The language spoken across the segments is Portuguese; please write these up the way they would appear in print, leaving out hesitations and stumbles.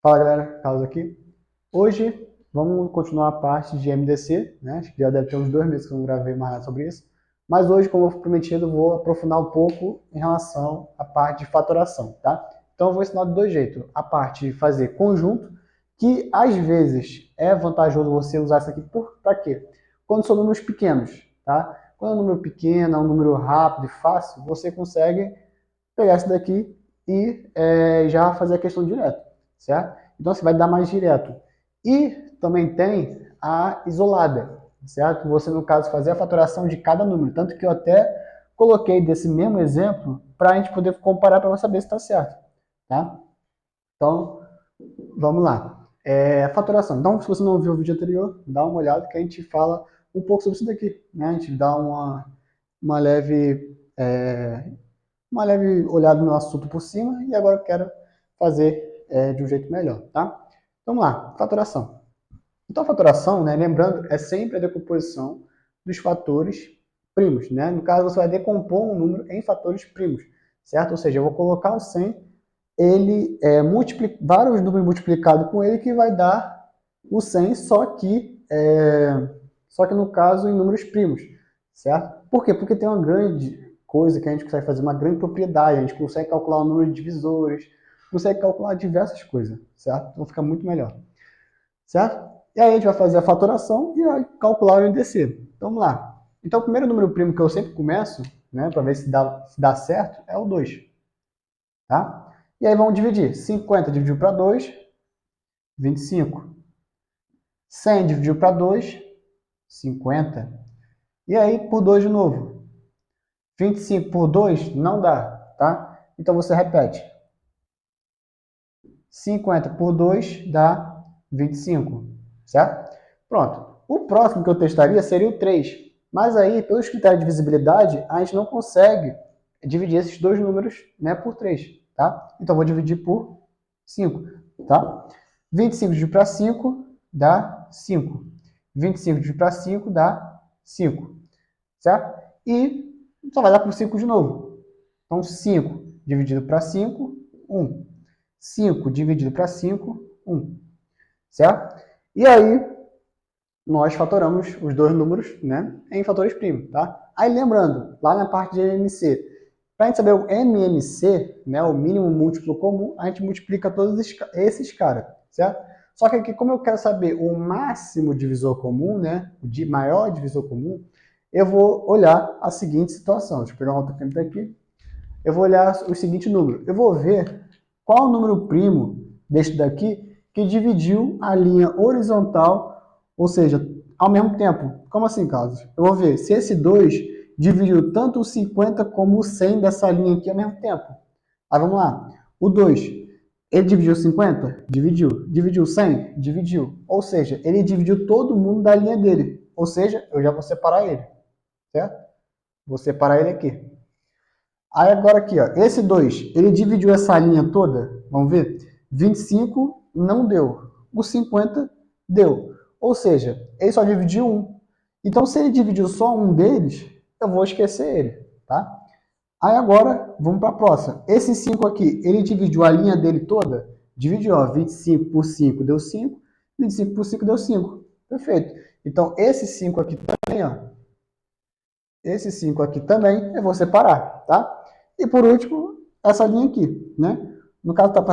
Fala galera, Carlos aqui. Hoje vamos continuar a parte de MDC, né? Acho que já deve ter uns 2 meses que eu não gravei mais nada sobre isso. Mas hoje, como eu prometido, vou aprofundar um pouco em relação à parte de fatoração, tá? Então eu vou ensinar de dois jeitos. A parte de fazer conjunto, que às vezes é vantajoso você usar isso aqui para quê? Quando são números pequenos, tá? Quando é um número pequeno, é um número rápido e fácil, você consegue pegar esse daqui e já fazer a questão direto, certo? Então você vai dar mais direto. E também tem a isolada, certo? Você, no caso, fazer a fatoração de cada número. Tanto que eu até coloquei desse mesmo exemplo para a gente poder comparar para saber se está certo, tá? Então, vamos lá. Fatoração. Então, se você não viu o vídeo anterior, dá uma olhada que a gente fala um pouco sobre isso daqui, né? A gente dá uma leve uma leve olhada no assunto por cima e agora eu quero fazer de um jeito melhor, tá? Vamos lá, fatoração. Então, a fatoração, né, lembrando, é sempre a decomposição dos fatores primos, né? No caso, você vai decompor um número em fatores primos, certo? Ou seja, eu vou colocar o 100, ele vários números multiplicados com ele que vai dar o 100, só que no caso em números primos, certo? Por quê? Porque tem uma grande coisa que a gente consegue fazer, uma grande propriedade, a gente consegue calcular o número de divisores, consegue calcular diversas coisas, certo? Então fica muito melhor, certo? E aí a gente vai fazer a fatoração e vai calcular o NDC. Então vamos lá. Então o primeiro número primo que eu sempre começo, né, para ver se dá certo, é o 2, tá? E aí vamos dividir. 50 dividido para 2, 25. 100 dividido para 2, 50. E aí por 2 de novo. 25 por 2 não dá, tá? Então você repete. 50 por 2 dá 25, certo? Pronto. O próximo que eu testaria seria o 3. Mas aí, pelos critérios de visibilidade, a gente não consegue dividir esses dois números, né, por 3, tá? Então vou dividir por 5, tá? 25 dividido para 5 dá 5. 25 dividido para 5 dá 5, certo? E só vai dar por 5 de novo. Então 5 dividido para 5, 1. 5 dividido para 5, 1. Certo? E aí, nós fatoramos os dois números, né, em fatores primos, tá? Aí lembrando, lá na parte de MMC, para a gente saber o MMC, né, o mínimo múltiplo comum, a gente multiplica todos esses caras, certo? Só que aqui, como eu quero saber o máximo divisor comum, né, o maior divisor comum, eu vou olhar a seguinte situação. Deixa eu pegar uma outra caneta aqui. Eu vou olhar o seguinte número. Eu vou ver qual o número primo deste daqui que dividiu a linha horizontal, ou seja, ao mesmo tempo. Como assim, Carlos? Eu vou ver se esse 2 dividiu tanto o 50 como o 100 dessa linha aqui ao mesmo tempo. Aí vamos lá. O 2, ele dividiu 50? Dividiu. Dividiu 100? Dividiu. Ou seja, ele dividiu todo mundo da linha dele. Ou seja, eu já vou separar ele. Certo? Vou separar ele aqui. Aí agora aqui, ó, esse 2, ele dividiu essa linha toda, vamos ver? 25 não deu, o 50 deu. Ou seja, ele só dividiu um. Então, se ele dividiu só um deles, eu vou esquecer ele, tá? Aí agora, vamos para a próxima. Esse 5 aqui, ele dividiu a linha dele toda? Dividiu, ó, 25 por 5 deu 5, 25 por 5 deu 5. Perfeito. Então, esse 5 aqui também, ó, esse 5 aqui também eu vou separar, tá? E por último, essa linha aqui, né? No caso tá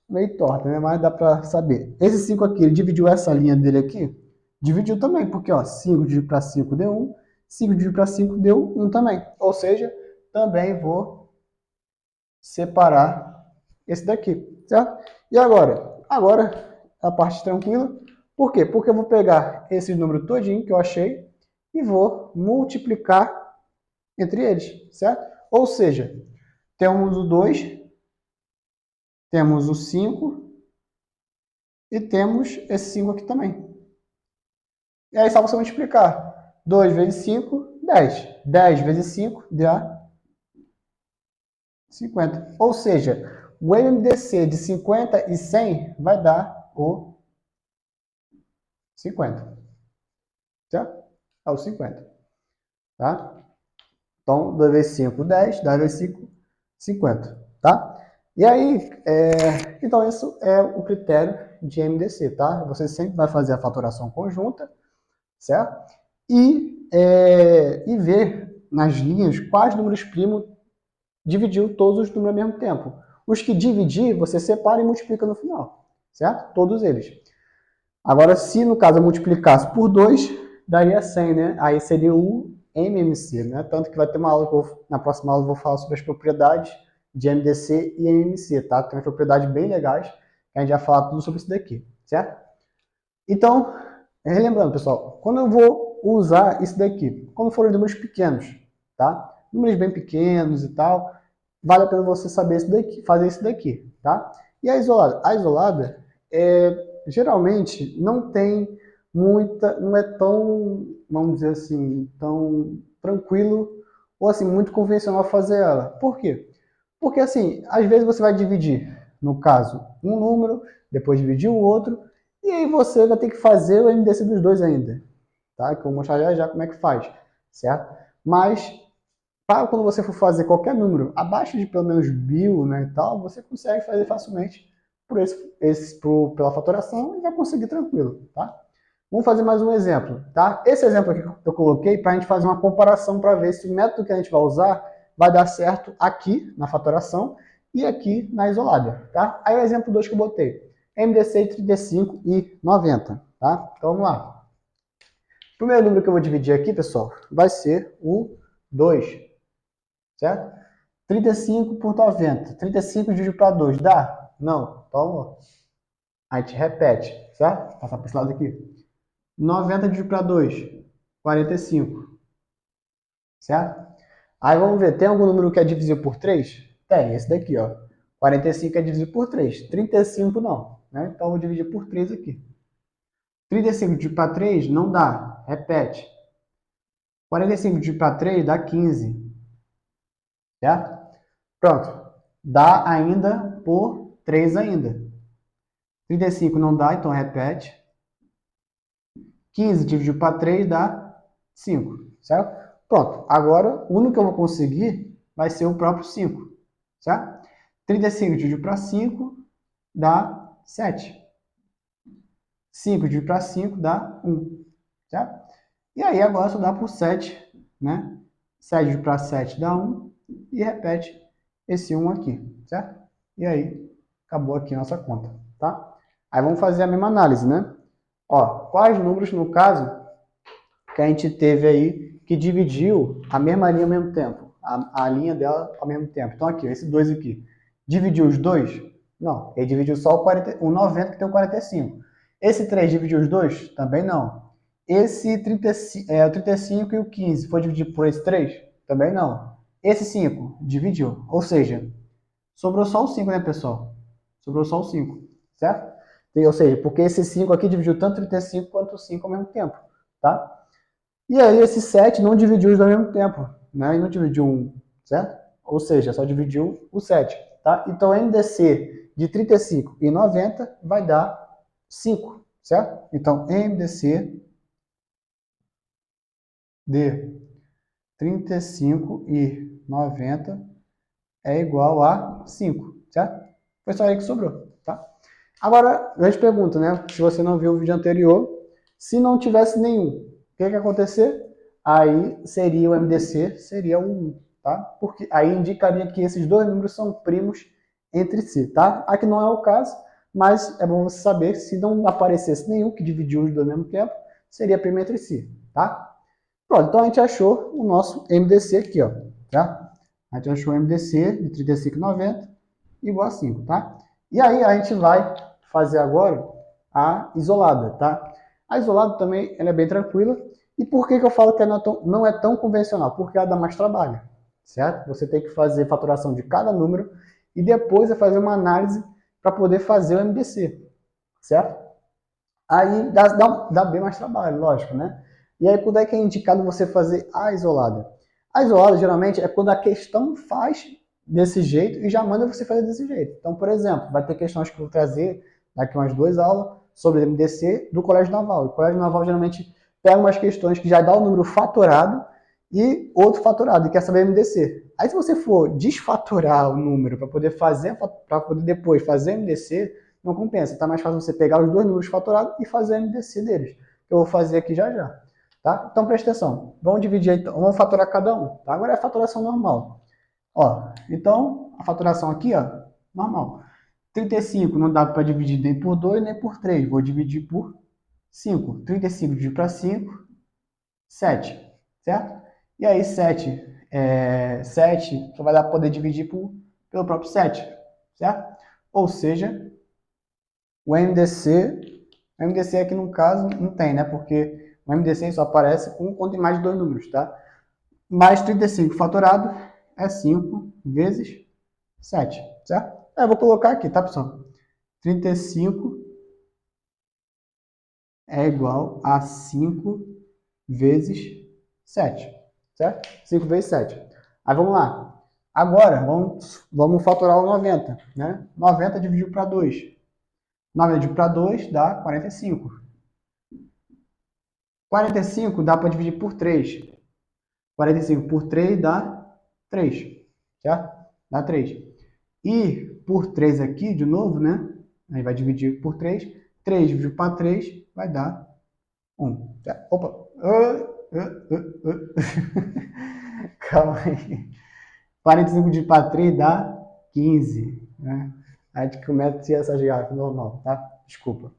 meio torta, né? Mas dá para saber. Esse 5 aqui, ele dividiu essa linha dele aqui? Dividiu também, porque ó, 5 dividido para 5 deu 1, 5 dividido para 5 deu 1 também. Ou seja, também vou separar esse daqui, certo? E agora? Agora a parte tranquila. Por quê? Porque eu vou pegar esse número todinho que eu achei e vou multiplicar entre eles, certo? Ou seja, temos o 2, temos o 5 e temos esse 5 aqui também. E aí só você multiplicar. 2 vezes 5, 10. 10 vezes 5 dá 50. Ou seja, o MDC de 50 e 100 vai dar o 50. Certo? É o 50. Tá? Então, 2 vezes 5, 10. 10 vezes 5, 50. Tá? E aí, então isso é o critério de MDC, tá? Você sempre vai fazer a fatoração conjunta, certo? E ver nas linhas quais números primos dividiu todos os números ao mesmo tempo. Os que dividir, você separa e multiplica no final, certo? Todos eles. Agora, se no caso eu multiplicasse por 2, daria 100, né? Aí seria o MMC, né? Tanto que vai ter uma aula, na próxima aula eu vou falar sobre as propriedades de MDC e MMC, tá? Tem umas propriedades bem legais, que a gente vai falar tudo sobre isso daqui, certo? Então, relembrando, pessoal, quando eu vou usar isso daqui, quando forem números pequenos, tá? Números bem pequenos e tal, vale a pena você saber isso daqui, fazer isso daqui, tá? E a isolada? A isolada, geralmente, não tem muita, não é tão, vamos dizer assim, tão tranquilo ou assim, muito convencional fazer ela. Por quê? Porque assim, às vezes você vai dividir, no caso, um número, depois dividir o outro, e aí você vai ter que fazer o MDC dos dois ainda, tá? Que eu vou mostrar já já como é que faz, certo? Mas quando você for fazer qualquer número abaixo de pelo menos 1000, né, e tal, você consegue fazer facilmente pela fatoração e vai conseguir tranquilo, tá? Vamos fazer mais um exemplo, tá? Esse exemplo aqui que eu coloquei para a gente fazer uma comparação para ver se o método que a gente vai usar vai dar certo aqui na fatoração e aqui na isolada, tá? Aí o exemplo 2 que eu botei, MDC 35 e 90, tá? Então vamos lá. O primeiro número que eu vou dividir aqui, pessoal, vai ser o 2, certo? 35 por 90. 35 dividido para 2, dá? Não. Então, a gente repete, certo? Passar para esse lado aqui. 90 dividido para 2, 45. Certo? Aí vamos ver, tem algum número que é divisível por 3? Tem, esse daqui, ó. 45 é divisível por 3. 35 não, né? Então eu vou dividir por 3 aqui. 35 dividido para 3 não dá, repete. 45 dividido para 3 dá 15. Certo? Pronto. Dá ainda por 3 ainda. 35 não dá, então repete. 15 dividido para 3 dá 5, certo? Pronto. Agora, o único que eu vou conseguir vai ser o próprio 5, certo? 35 dividido para 5 dá 7. 5 dividido para 5 dá 1, certo? E aí agora só dá por 7, né? 7 dividido para 7 dá 1 e repete esse 1 aqui, certo? E aí, acabou aqui a nossa conta, tá? Aí vamos fazer a mesma análise, né? Ó, quais números, no caso, que a gente teve aí que dividiu a mesma linha ao mesmo tempo, a linha dela ao mesmo tempo. Então aqui, esse 2 aqui, dividiu os dois? Não, ele dividiu só o 90 que tem o 45. Esse 3 dividiu os dois? Também não. Esse 35, o 35 e o 15 foi dividido por esse 3? Também não. Esse 5 dividiu, ou seja, sobrou só o 5, né, pessoal? Sobrou só o 5, certo? Ou seja, porque esse 5 aqui dividiu tanto o 35 quanto o 5 ao mesmo tempo, tá? E aí esse 7 não dividiu os dois ao mesmo tempo, né? E não dividiu um, certo? Ou seja, só dividiu o 7, tá? Então MDC de 35 e 90 vai dar 5, certo? Então MDC de 35 e 90 é igual a 5, certo? Foi só aí que sobrou, tá? Agora, eu te pergunto, né? Se você não viu o vídeo anterior, se não tivesse nenhum, o que ia acontecer? Aí seria o MDC, seria o 1, tá? Porque aí indicaria que esses dois números são primos entre si, tá? Aqui não é o caso, mas é bom você saber que se não aparecesse nenhum que dividiu os dois ao mesmo tempo, seria primo entre si, tá? Pronto, então a gente achou o nosso MDC aqui, ó, tá? A gente achou o MDC de 35,90 igual a 5, tá? E aí a gente vai fazer agora a isolada, tá? A isolada também ela é bem tranquila. E por que eu falo que ela não é tão convencional? Porque ela dá mais trabalho, certo? Você tem que fazer faturação de cada número e depois é fazer uma análise para poder fazer o MDC, certo? Aí dá bem mais trabalho, lógico, né? E aí quando é que é indicado você fazer a isolada? A isolada geralmente é quando a questão faz desse jeito e já manda você fazer desse jeito. Então, por exemplo, vai ter questões que eu vou trazer daqui umas 2 aulas sobre MDC do Colégio Naval. O Colégio Naval geralmente pega umas questões que já dá o número fatorado e outro fatorado e quer saber MDC. Aí se você for desfatorar o número para poder depois fazer MDC, não compensa. Tá mais fácil você pegar os dois números fatorados e fazer MDC deles. Que eu vou fazer aqui já já. Tá? Então presta atenção. Vamos dividir, então, vamos fatorar cada um. Tá? Agora é a fatoração normal. Ó, então a fatoração aqui, ó, normal. 35 não dá para dividir nem por 2 nem por 3. Vou dividir por 5. 35 dividido para 5, 7. Certo? E aí 7 só vai dar para poder dividir pelo próprio 7. Certo? Ou seja, o MDC aqui no caso não tem, né? Porque o MDC só aparece quando tem mais de dois números, tá? Mais 35 fatorado é 5 vezes 7, certo? Eu vou colocar aqui, tá, pessoal? 35 é igual a 5 vezes 7, certo? 5 vezes 7. Aí vamos lá. Agora, vamos fatorar o 90, né? 90 dividido para 2. 90 dividido para 2 dá 45. 45 dá para dividir por 3. 45 por 3 dá 3, certo? Dá 3. E por 3 aqui, de novo, né? Aí vai dividir por 3. 3 dividido para 3 vai dar 1. Certo? Opa! Calma aí. 45 dividido para 3 dá 15. Né? Aí a gente começa a ser essa geografia normal, tá? Desculpa.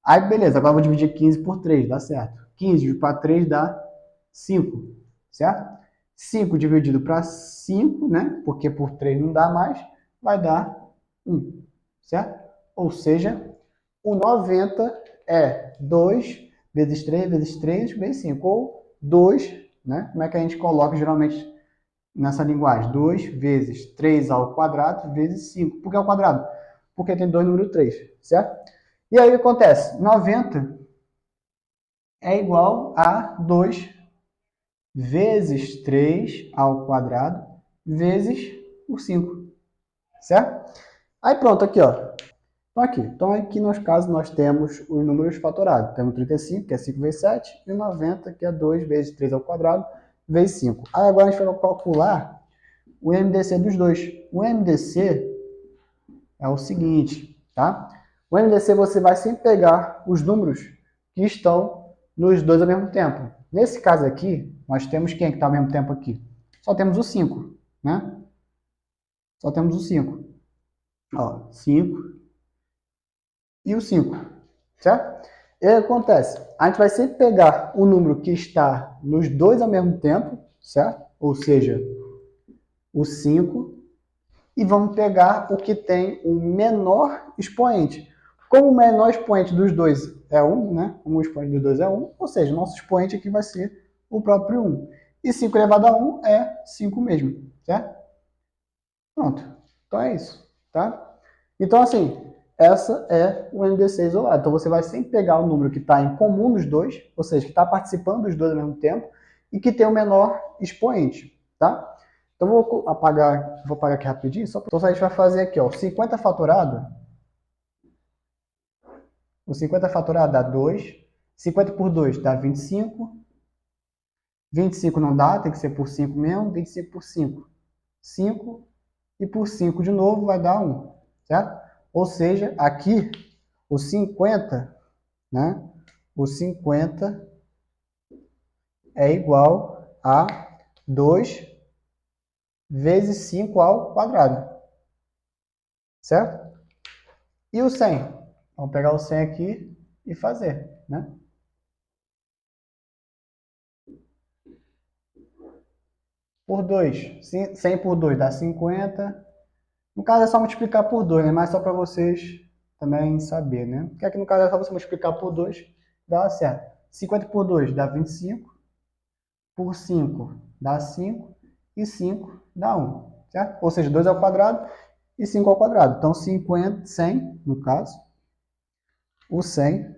Aí, beleza. Agora eu vou dividir 15 por 3, dá certo. 15 dividido para 3 dá 5, certo? 5 dividido para 5, né? Porque por 3 não dá mais, vai dar 1, certo? Ou seja, o 90 é 2 vezes 3 vezes 3 vezes 5. Ou 2, né? Como é que a gente coloca geralmente nessa linguagem? 2 vezes 3 ao quadrado vezes 5. Por que ao quadrado? Porque tem 2 número 3, certo? E aí o que acontece? 90 é igual a 2 vezes 3 ao quadrado vezes o 5, certo? Aí pronto, aqui, ó. Então aqui nos casos nós temos os números fatorados. Temos 35, que é 5 vezes 7, e 90, que é 2 vezes 3 ao quadrado vezes 5. Aí agora a gente vai calcular o MDC dos dois. O MDC é o seguinte, tá? O MDC você vai sempre pegar os números que estão nos dois ao mesmo tempo. Nesse caso aqui, nós temos quem que está ao mesmo tempo aqui? Só temos o 5, né? Só temos o 5. Ó, 5 e o 5, certo? E aí acontece, a gente vai sempre pegar o número que está nos dois ao mesmo tempo, certo? Ou seja, o 5, e vamos pegar o que tem o menor expoente. Como o menor expoente dos dois é 1, né? Como o expoente dos dois é 1, ou seja, o nosso expoente aqui vai ser o próprio 1. E 5 elevado a 1 é 5 mesmo, certo? Pronto. Então é isso, tá? Então, assim, essa é o MDC isolado. Então você vai sempre pegar o número que está em comum nos dois, ou seja, que está participando dos dois ao mesmo tempo, e que tem o menor expoente, tá? Então vou apagar aqui rapidinho, então a gente vai fazer aqui, ó, 50 fatorado. O 50 fatorado dá 2, 50 por 2 dá 25, 25 não dá, tem que ser por 5 mesmo, 25 por 5, 5, e por 5 de novo vai dar 1, certo? Ou seja, aqui o 50, né? O 50 é igual a 2 vezes 5 ao quadrado, certo? E o 100? Vamos pegar o 100 aqui e fazer, né? Por 2. 100 por 2 dá 50. No caso é só multiplicar por 2, né? Mas só para vocês também saber, né? Porque aqui no caso é só você multiplicar por 2, dá certo. 50 por 2 dá 25. Por 5 dá 5. E 5 dá 1, certo? Ou seja, 2 ao quadrado e 5 ao quadrado. Então 50, 100, no caso, o 100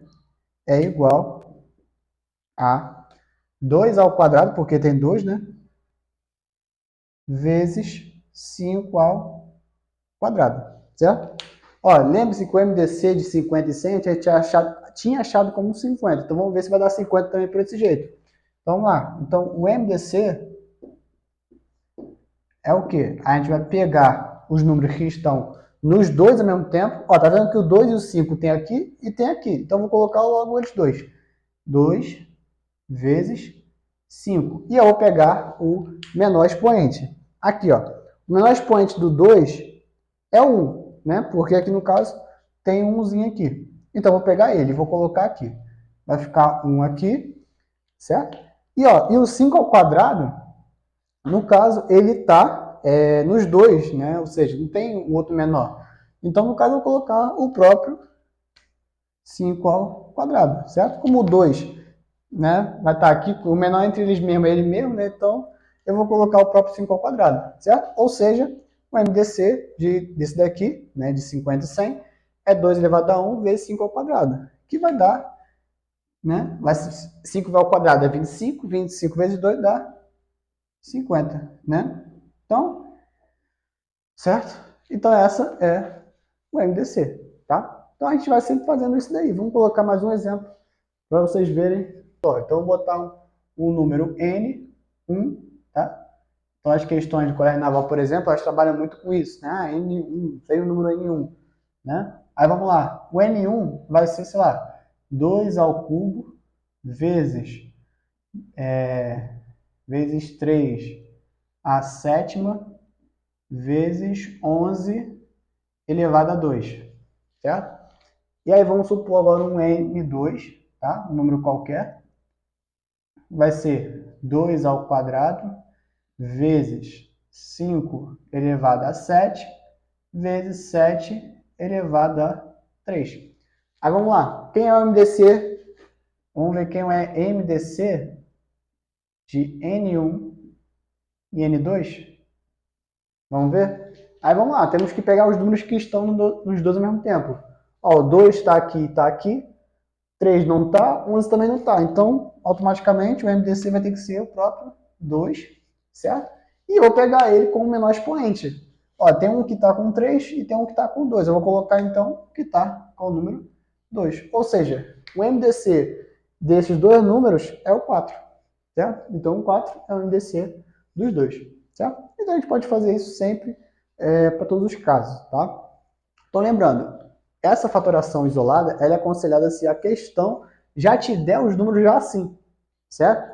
é igual a 2 ao quadrado, porque tem 2, né? Vezes 5 ao quadrado, certo? Ó, lembre-se que o MDC de 50 e 100 a gente tinha achado como 50. Então vamos ver se vai dar 50 também por esse jeito. Então vamos lá. Então o MDC é o quê? A gente vai pegar os números que estão nos dois ao mesmo tempo. Ó, tá vendo que o 2 e o 5 tem aqui e tem aqui. Então, vou colocar logo eles dois. 2 vezes 5. E eu vou pegar o menor expoente. Aqui, ó. O menor expoente do 2 é 1, né? Porque aqui no caso tem um umzinho aqui. Então, eu vou pegar ele e vou colocar aqui. Vai ficar 1 aqui, certo? E, ó, e o 5 ao quadrado, no caso, ele está nos dois, né? Ou seja, não tem um outro menor. Então, no caso, eu vou colocar o próprio 5 ao quadrado, certo? Como o 2, né, vai estar aqui, o menor entre eles mesmo é ele mesmo, né? Então, eu vou colocar o próprio 5 ao quadrado, certo? Ou seja, o MDC desse daqui, né, de 50 e 100, é 2 elevado a 1 vezes 5 ao quadrado, que vai dar, né? 5 ao quadrado é 25, 25 vezes 2 dá 50, né? Então, certo? Então, essa é o MDC, tá? Então, a gente vai sempre fazendo isso daí. Vamos colocar mais um exemplo para vocês verem. Então, eu vou botar um número N1, tá? Então, as questões de colégio naval, por exemplo, elas trabalham muito com isso, né? Ah, N1, tem o número N1, né? Aí, vamos lá. O N1 vai ser, sei lá, 2 ao cubo vezes 3 a sétima vezes 11 elevado a 2, certo? E aí vamos supor agora um N2, tá? Um número qualquer. Vai ser 2 ao quadrado vezes 5 elevado a 7 vezes 7 elevado a 3. Aí vamos lá. Quem é o MDC? Vamos ver quem é MDC de N1 e N2? Vamos ver? Aí vamos lá, temos que pegar os números que estão nos dois ao mesmo tempo. Ó, o 2 está aqui e está aqui. 3 não está, 11 também não está. Então, automaticamente, o MDC vai ter que ser o próprio 2, certo? E eu vou pegar ele com o menor expoente. Ó, tem um que está com 3 e tem um que está com 2. Eu vou colocar, então, o que está com o número 2. Ou seja, o MDC desses dois números é o 4, certo? Então, o 4 é o MDC dos dois, certo? Então, a gente pode fazer isso sempre para todos os casos, tá? Então, lembrando, essa fatoração isolada, ela é aconselhada se a questão já te der os números já assim, certo?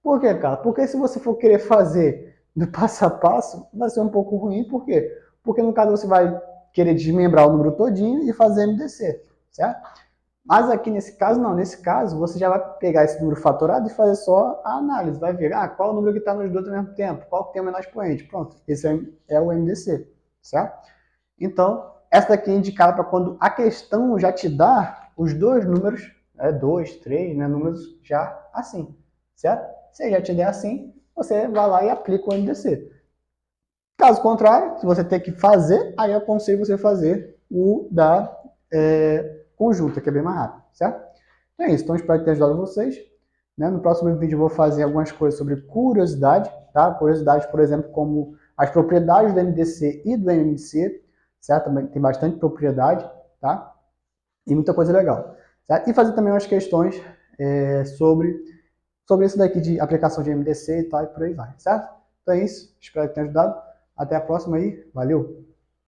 Por quê, cara? Porque se você for querer fazer do passo a passo, vai ser um pouco ruim. Por quê? Porque no caso você vai querer desmembrar o número todinho e fazer MDC, certo? Mas aqui nesse caso, não. Nesse caso, você já vai pegar esse número fatorado e fazer só a análise. Vai ver, qual é o número que está nos dois ao mesmo tempo? Qual que tem o menor expoente? Pronto, esse é o MDC, certo? Então, essa daqui é indicada para quando a questão já te dá os dois números, 2, 3, né, números já assim, certo? Se já te der assim, você vai lá e aplica o MDC. Caso contrário, se você tem que fazer, aí eu aconselho você fazer o da conjunta, que é bem mais rápido, certo? Então é isso, então espero que tenha ajudado vocês. Né? No próximo vídeo eu vou fazer algumas coisas sobre curiosidade, tá? Curiosidade, por exemplo, como as propriedades do MDC e do MMC, certo? Também tem bastante propriedade, tá? E muita coisa legal, certo? E fazer também umas questões sobre isso daqui de aplicação de MDC e tal, e por aí vai, certo? Então é isso, espero que tenha ajudado. Até a próxima aí, valeu!